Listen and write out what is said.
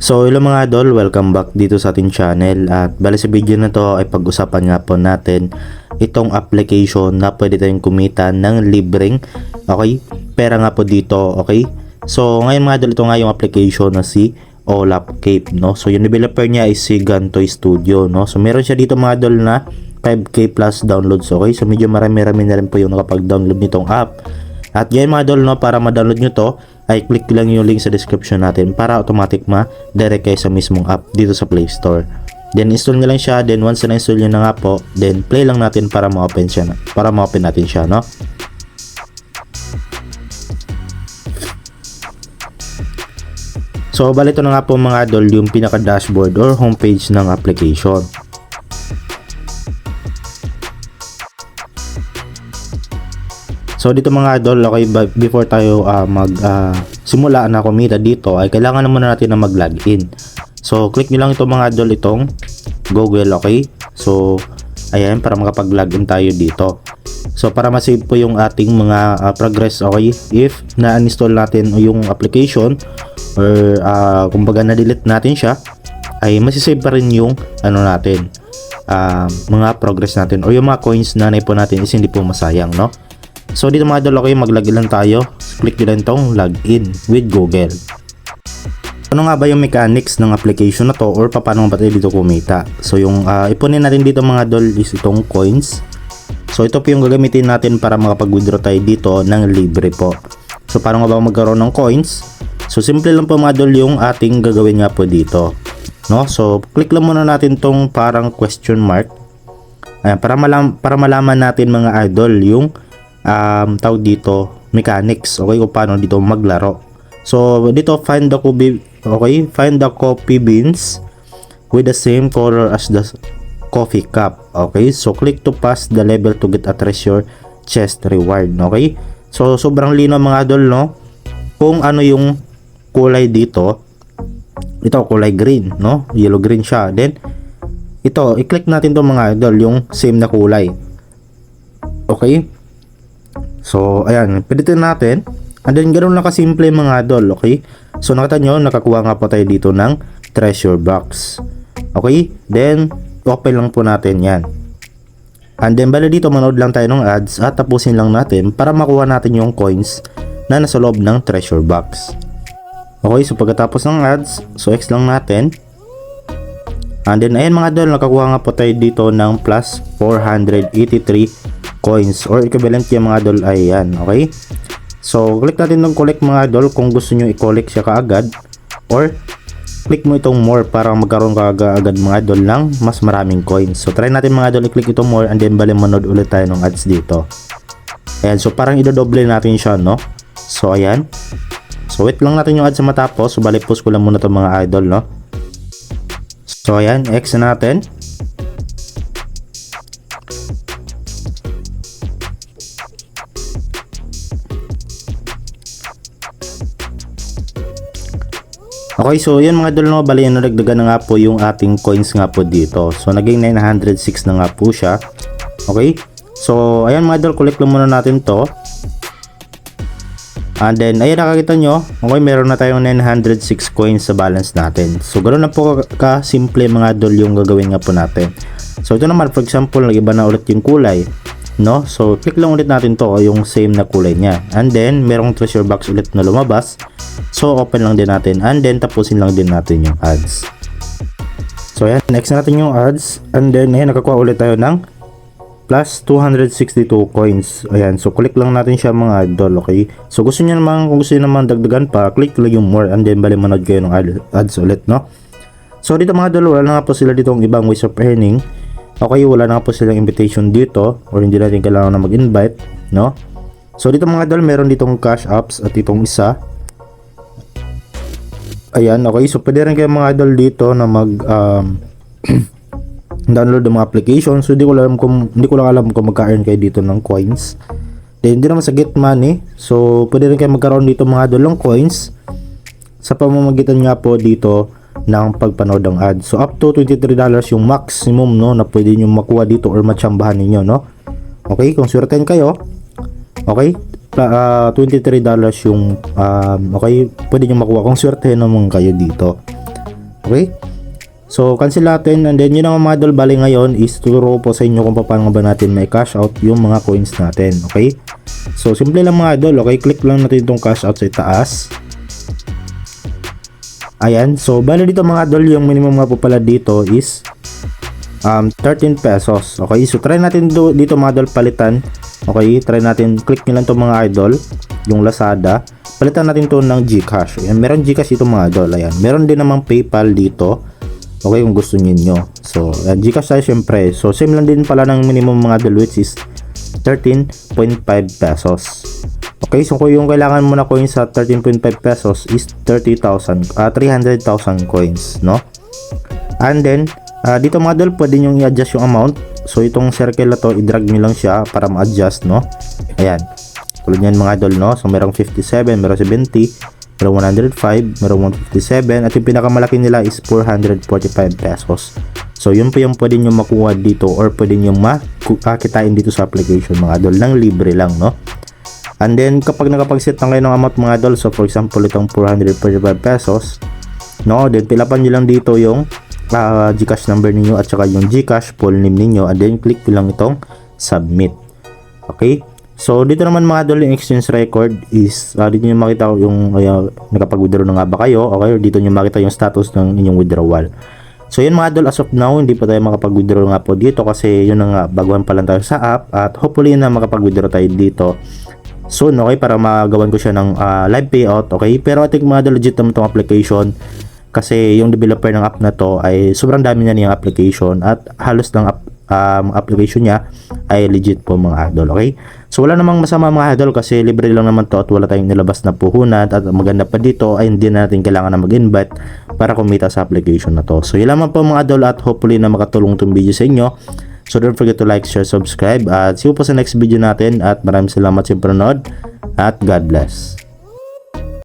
So hello mga idol, welcome back dito sa ating channel at bali sa video na to ay pag-usapan nga po natin itong application na pwede tayong kumita ng libreng pera nga po dito. So ngayon mga idol, ito nga yung application na si Olap Cape, no? So yung developer niya is si Gantoy Studio, no? So meron siya dito mga idol na 5k plus downloads. So medyo marami-rami na rin po yung nakapag-download nitong app. At ngayon mga idol, no, para ma-download nyo to ay click lang yung link sa description natin para automatic ma-direct kayo sa mismong app dito sa Play Store. Then install nyo lang siya, then once na install nyo na nga po, then play lang natin para ma-open siya, para ma-open natin siya, no? So bali ito na nga po mga idol yung pinaka dashboard or homepage ng application. So dito mga idol, before tayo simula na kumita dito ay kailangan naman natin na mag-login. So click nyo lang ito mga idol, itong Google, So ayan, para makapag-login tayo dito. So para ma-save po yung ating mga progress, if na-uninstall natin yung application or kumbaga na-delete natin siya, ay masisave pa rin yung natin, mga progress natin o yung mga coins na naipon natin is hindi po masayang, no? So dito mga idol, mag-login lang tayo. Click nyo lang itong login with Google. Ano nga ba yung mechanics ng application na to or paano ba tayo dito kumita? So yung ipunin natin dito mga idol is itong coins. So ito po yung gagamitin natin para makapag-withdraw tayo dito ng libre po. So paano nga ba magkaroon ng coins? So simple lang po mga idol yung ating gagawin nga po dito, no? So click lang muna natin tong parang question mark. Ayan, para malaman natin mga idol yung tawag dito mechanics, kung paano dito maglaro. So dito find the coffee beans with the same color as the coffee cup. So click to pass the level to get a treasure chest reward. So sobrang lino mga idol, no? Kung ano yung kulay dito, ito kulay green, no? Yellow green siya. Then ito i-click natin to mga idol, yung same na kulay. So ayan, pilitin natin. And then ganoon lang kasimple mga idol, So nakita nyo, nakakuha nga po tayo dito ng treasure box. Then open lang po natin yan. And then bali dito manood lang tayo ng ads at tapusin lang natin para makuha natin yung coins na nasa loob ng treasure box. So pagkatapos ng ads, so X lang natin. And then ayan mga idol, nakakuha nga po tayo dito ng plus 483 coins or equivalent yung mga idol ay yan. So click natin ng collect mga idol kung gusto nyo i-collect siya kaagad, or click mo itong more para magkaroon ka agad mga idol ng mas maraming coins. So try natin mga idol i-click itong more and then bali manood ulit tayo ng ads dito. Ayan, so parang idodoble natin siya, no? So ayan, so wait lang natin yung ads na matapos. So bali post ko lang muna itong mga idol, no? So ayan, X na natin. So yun mga idol, no, bali nagdagan na nga po yung ating coins nga po dito. So naging 906 na nga po siya. So ayan mga idol, collect lang muna natin to. And then ayan, nakakita nyo, meron na tayong 906 coins sa balance natin. So ganoon na po ka-simple mga idol yung gagawin nga po natin. So ito naman, for example, nag-iba na ulit yung kulay, no? So click lang ulit natin to, yung same na kulay niya. And then merong treasure box ulit na lumabas. So open lang din natin and then tapusin lang din natin yung ads. So ayan, next na natin yung ads. And then ayan, nakakuha ulit tayo ng plus 262 coins. Ayan, so click lang natin siya mga idol. So kung gusto niyo naman dagdagan pa, click lang yung more and then bali manood kayo ng ads ulit, no? So dito mga idol, wala na nga po sila dito ang ibang ways of earning. Wala na nga po silang invitation dito or hindi natin kailangan na mag-invite, no? So dito mga idol, meron ditong cash apps at itong isa. Ayan, so pwede rin kayo mga idol dito na mag download ng mga application. So hindi ko lang alam kung magka-earn kayo dito ng coins. Then hindi naman sa get money. So pwede rin kayo magkaroon dito mga idol ng coins sa pamamagitan nga po dito ng pagpanood ng ads. So up to $23 yung maximum, no, na pwede nyo makuha dito or matsambahan ninyo, no? Kung swertein kayo, $23 yung pwede nyo makuha kung swerte naman kayo dito. Okay? So, cancel natin, and then yun ang mga idol, bali ngayon is tuturo po sa inyo kung paano ba natin may cash out yung mga coins natin, okay? So, simple lang mga idol, okay? Click lang natin itong cash out sa itaas. Ayan, so bali dito mga idol, yung minimum nga po pala dito is 13 pesos, okay? So, try natin dito mga idol palitan, okay? Try natin, click nyo lang itong mga idol, yung Lazada, palitan natin to ng GCash. Ayan, meron GCash dito mga idol, ayan. Meron din namang PayPal dito. Okay, kung gusto niyo. So, GCash tayo syempre. So, same lang din pala ng minimum mga idol, which is 13.5 pesos. Okay, so kung yung kailangan mo na coins sa 13.5 pesos is 300,000 coins, no? And then, dito mga idol, pwede nyo i-adjust yung amount. So, itong circle na to, i-drag nyo lang siya para ma-adjust, no? Ayan. Tulad yan mga idol, no? So, merong 57, merong 70, merong 105, merong 157, at yung pinakamalaki nila is 445 pesos. So, yun po yung pwede nyo makuha dito or pwede nyo makitain dito sa application mga idol, ng libre lang, no? And then, kapag nakapag-set na kayo ng amount mga idol, so for example, itong 445 pesos, no? Then, pilapan nyo lang dito yung GCash number ninyo at saka yung GCash full name ninyo, and then click nyo lang itong submit. Okay? So, dito naman mga idol, yung exchange record is, dito nyo makita yung nakapag-withdraw na nga ba kayo, okay, or dito nyo makita yung status ng inyong withdrawal. So, yun mga idol, as of now, hindi pa tayo makapag-withdraw nga po dito kasi yun nga, baguhan pa lang tayo sa app, at hopefully na makapag-withdraw tayo dito soon, okay, para magawan ko siya ng live payout, okay. Pero I think mga idol, legit naman itong application kasi yung developer ng app na to ay sobrang dami na niyang application at halos ng application niya ay legit po mga idol, okay. So wala namang masama mga idol kasi libre lang naman to at wala tayong nilabas na puhunan, at maganda pa dito ay hindi na natin kailangan na mag-invite para kumita sa application na to. So yun lamang po mga idol, at hopefully na makatulong itong video sa inyo. So don't forget to like, share, subscribe, at see you po sa next video natin, at maraming salamat sa panonood at God bless.